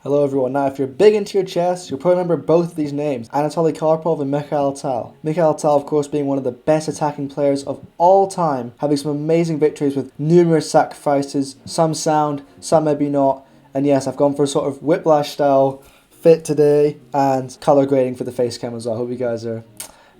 Hello everyone. Now if you're big into your chess, you'll probably remember both of these names, Anatoly Karpov and Mikhail Tal. Mikhail Tal, of course, being one of the best attacking players of all time, having some amazing victories with numerous sacrifices, some sound, some maybe not. And yes, I've gone for a sort of whiplash style fit today and color grading for the face cam as well. I hope you guys are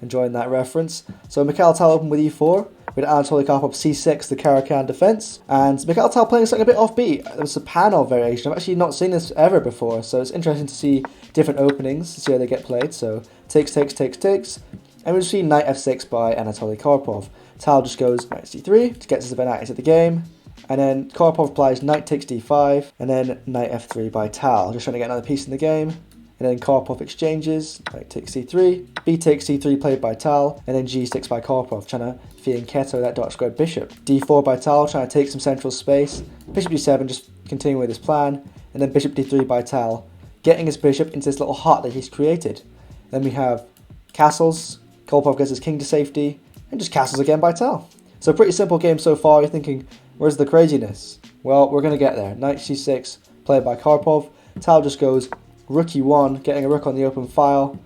enjoying that reference. So Mikhail Tal opened with e4, with Anatoly Karpov c6, the Caro-Kann defense, and Mikhail Tal playing something a bit offbeat. There was a Panov variation. I've actually not seen this ever before, so it's interesting to see different openings, to see how they get played. So takes, and we'll see knight f6 by Anatoly Karpov. Tal just goes knight c3 to get his knight into the game, and then Karpov plays knight takes d5, and then knight f3 by Tal, just trying to get another piece in the game. And then Karpov exchanges, knight takes c3, b takes c3 played by Tal, and then g6 by Karpov, trying to fianchetto that dark squared bishop. d4 by Tal, trying to take some central space. Bishop d7, just continuing with his plan, and then bishop d3 by Tal, getting his bishop into this little hut that he's created. Then we have castles, Karpov gets his king to safety, and just castles again by Tal. So a pretty simple game so far. You're thinking, where's the craziness? Well, we're going to get there. Knight c6 played by Karpov. Tal just goes rook e1, getting a rook on the open file.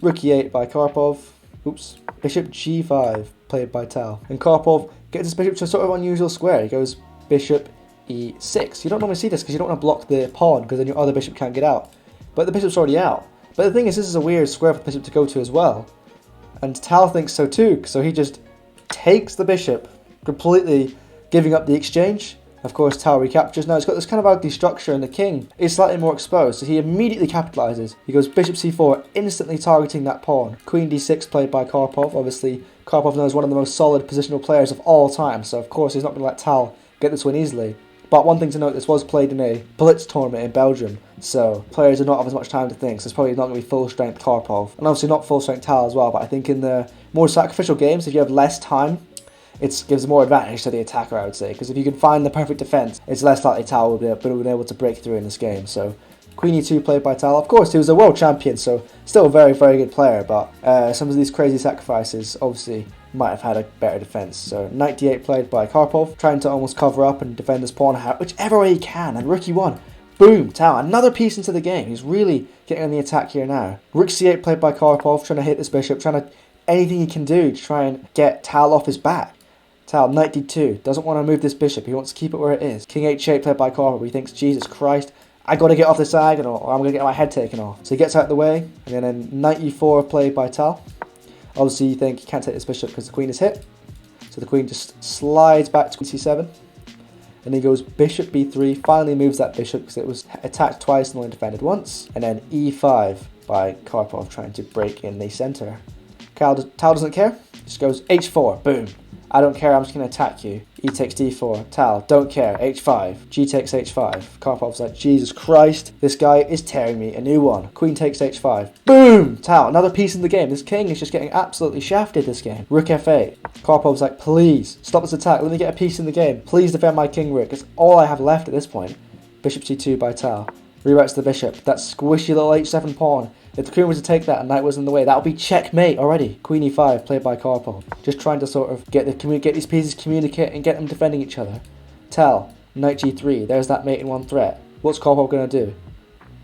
Rook e8 by Karpov. Oops. Bishop g5 played by Tal. And Karpov gets his bishop to a sort of unusual square. He goes bishop e6. You don't normally see this because you don't want to block the pawn because then your other bishop can't get out. But the bishop's already out. But the thing is, this is a weird square for the bishop to go to as well. And Tal thinks so too, so he just takes the bishop, completely giving up the exchange. Of course, Tal recaptures. Now it's got this kind of ugly structure and the king is slightly more exposed, so he immediately capitalizes. He goes bishop c4, instantly targeting that pawn. Queen d6 played by Karpov. Obviously, Karpov knows one of the most solid positional players of all time, so of course he's not going to let Tal get this win easily. But one thing to note, this was played in a blitz tournament in Belgium, so players do not have as much time to think, so it's probably not going to be full strength Karpov. And obviously not full strength Tal as well, but I think in the more sacrificial games, if you have less time, it gives more advantage to the attacker, I would say, because if you can find the perfect defense, it's less likely Tal will be able to break through in this game. So Queen e2 played by Tal. Of course, he was a world champion, so still a very, very good player, but some of these crazy sacrifices obviously might have had a better defense. So knight d8 played by Karpov, trying to almost cover up and defend this pawn whichever way he can, and rook e1. Boom, Tal, another piece into the game. He's really getting on the attack here now. Rook c8 played by Karpov, trying to hit this bishop, trying to anything he can do to try and get Tal off his back. Tal, knight d2, doesn't want to move this bishop, he wants to keep it where it is. King h8 played by Karpov, he thinks, Jesus Christ, I got to get off this diagonal or I'm going to get my head taken off. So he gets out of the way, and then knight e4 played by Tal. Obviously you think you can't take this bishop because the queen is hit. So the queen just slides back to c7. And he goes bishop b3, finally moves that bishop because it was attacked twice and only defended once. And then e5 by Karpov, trying to break in the center. Tal doesn't care, just goes h4, boom. I don't care, I'm just going to attack you. E takes d4. Tal, don't care. h5. G takes h5. Karpov's like, Jesus Christ, this guy is tearing me a new one. Queen takes h5. Boom! Tal, another piece in the game. This king is just getting absolutely shafted this game. Rook f8. Karpov's like, please, stop this attack. Let me get a piece in the game. Please defend my king rook. It's all I have left at this point. Bishop c2 by Tal. Rewrites the bishop. That squishy little h7 pawn. If the queen was to take that and knight was in the way, that would be checkmate already. Queen e5 played by Karpov. Just trying to sort of get these pieces communicate and get them defending each other. Tal, knight g3. There's that mate in one threat. What's Karpov going to do?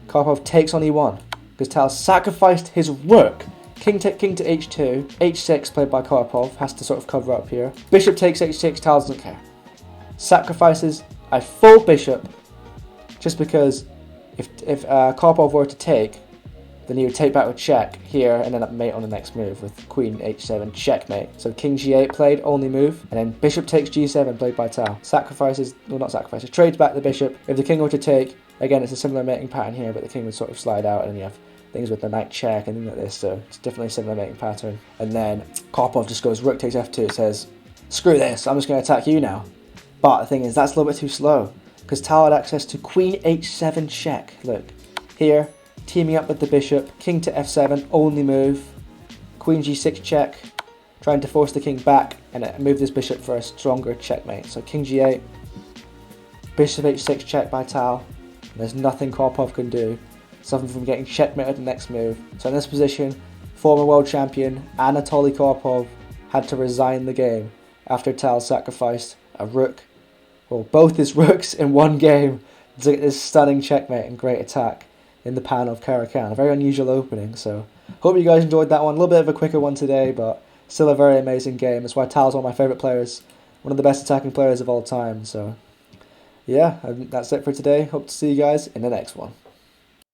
Karpov takes on e1 because Tal sacrificed his rook. King to h2. h6 played by Karpov. Has to sort of cover up here. Bishop takes h6. Tal doesn't care. Sacrifices a full bishop just because if Karpov were to take, then he would take back with check here and then up mate on the next move with queen h7 checkmate. So king g8 played, only move, and then bishop takes g7 played by Tal. Sacrifices, well not sacrifices, trades back the bishop. If the king were to take, again it's a similar mating pattern here, but the king would sort of slide out and then you have things with the knight check and things like this, so it's definitely a similar mating pattern. And then Karpov just goes rook takes f2, says, screw this, I'm just going to attack you now. But the thing is, that's a little bit too slow, because Tal had access to queen h7 check. Look, here, teaming up with the bishop, king to f7, only move, queen g6 check, trying to force the king back and move this bishop for a stronger checkmate. So king g8, bishop h6 check by Tal, and there's nothing Karpov can do, something from getting checkmate at the next move. So in this position, former world champion Anatoly Karpov had to resign the game after Tal sacrificed a rook, well both his rooks in one game to get this stunning checkmate and great attack. in the pan of Karakan. A very unusual opening, so hope you guys enjoyed that one. A little bit of a quicker one today, but still a very amazing game. That's why Tal's one of my favourite players, one of the best attacking players of all time. So yeah, that's it for today. Hope to see you guys in the next one.